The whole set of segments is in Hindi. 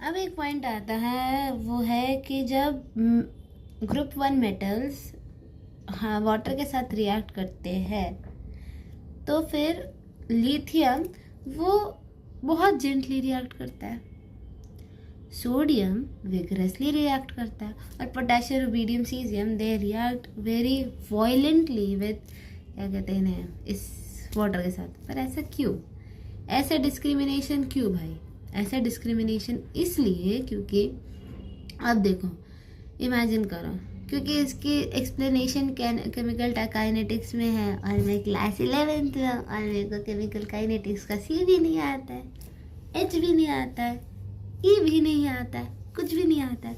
अब एक पॉइंट आता है, वो है कि जब ग्रुप 1 मेटल्स वाटर के साथ रिएक्ट करते हैं तो फिर लिथियम वो बहुत जेंटली रिएक्ट करता है, सोडियम विगरसली रिएक्ट करता है, और potassium rubidium caesium they react very violently with क्या कहते हैं इस वाटर के साथ। पर ऐसा क्यों? ऐसा डिस्क्रिमिनेशन क्यों भाई? ऐसा डिस्क्रिमिनेशन इसलिए क्योंकि अब देखो, इमेजिन करो, क्योंकि इसकी एक्सप्लेनेशन केमिकल काइनेटिक्स में है और मैं क्लास 11th में और मेरे को केमिकल काइनेटिक्स का सी भी नहीं आता है, एच भी नहीं आता है, ई भी नहीं आता है, कुछ भी नहीं आता है।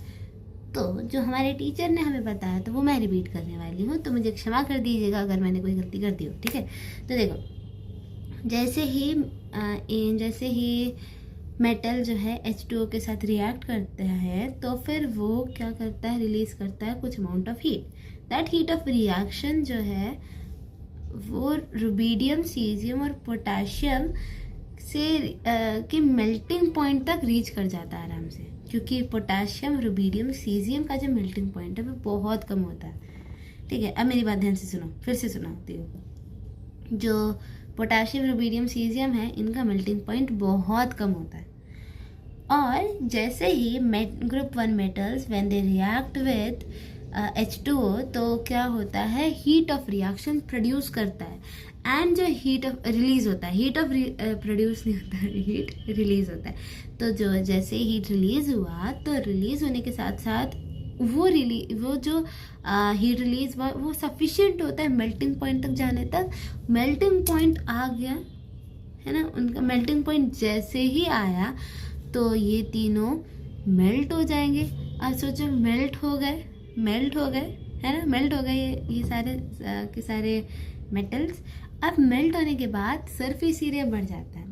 तो जो हमारे टीचर ने हमें बताया तो वो मैं रिपीट करने वाली हूँ, तो मुझे क्षमा कर दीजिएगा अगर मैंने कोई गलती कर दी हो, ठीक है। तो देखो, जैसे ही मेटल जो है H2O के साथ रिएक्ट करता है तो फिर वो क्या करता है, रिलीज करता है कुछ amount of heat. That heat of reaction जो है वो रुबीडियम सीजियम और पोटेशियम से के मेल्टिंग पॉइंट तक रीच कर जाता है आराम से, क्योंकि पोटेशियम रुबीडियम सीजियम का जो मेल्टिंग पॉइंट है वो बहुत कम होता है, ठीक है। अब मेरी बात ध्यान से सुनो, फिर से सुनाती हूँ। जो पोटेशियम रुबीडियम सीजियम है, इनका मेल्टिंग पॉइंट बहुत कम होता है, और जैसे ही group 1 metals when they react with H2O तो क्या होता है, हीट ऑफ रिएक्शन प्रोड्यूस करता है, एंड जो हीट ऑफ रिलीज होता है, हीट ऑफ प्रोड्यूस नहीं होता है, हीट रिलीज होता है। तो जो जैसे हीट रिलीज हुआ तो रिलीज होने के साथ साथ वो जो हीट रिलीज हुआ वो सफिशिएंट होता है मेल्टिंग पॉइंट तक जाने तक। मेल्टिंग पॉइंट आ गया है ना, उनका मेल्टिंग पॉइंट जैसे ही आया तो ये तीनों मेल्ट हो जाएंगे। अब सोचो, मेल्ट हो गए है ना, मेल्ट हो गए ये सारे के सारे मेटल्स। अब मेल्ट होने के बाद सरफेस एरिया बढ़ जाता है,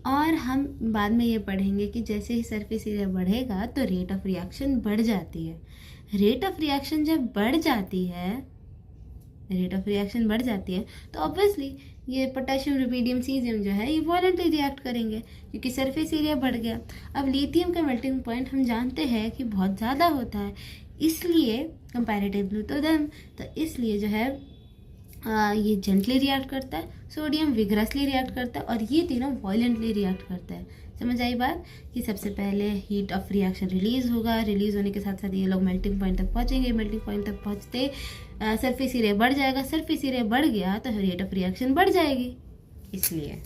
और हम बाद में ये पढ़ेंगे कि जैसे ही सरफेस एरिया बढ़ेगा तो रेट ऑफ रिएक्शन बढ़ जाती है। रेट ऑफ रिएक्शन जब बढ़ जाती है तो ऑब्वियसली ये पोटेशियम रुबीडियम सीजियम जो है ये वायलेंटली रिएक्ट करेंगे, क्योंकि सरफेस एरिया बढ़ गया। अब लिथियम का मेल्टिंग पॉइंट हम जानते हैं कि बहुत ज़्यादा होता है, इसलिए कंपैरेटिवली टू देम, तो इसलिए जो है ये जेंटली रिएक्ट करता है, सोडियम विगरसली रिएक्ट करता है, और ये तीनों वायलेंटली रिएक्ट करता है। समझ आई बात? कि सबसे पहले हीट ऑफ रिएक्शन रिलीज होगा, रिलीज होने के साथ साथ ये लोग मेल्टिंग पॉइंट तक पहुंचेंगे, मेल्टिंग पॉइंट तक पहुंचते सरफेस एरिया बढ़ जाएगा, सरफेस एरिया बढ़ गया तो रेट ऑफ रिएक्शन बढ़ जाएगी, इसलिए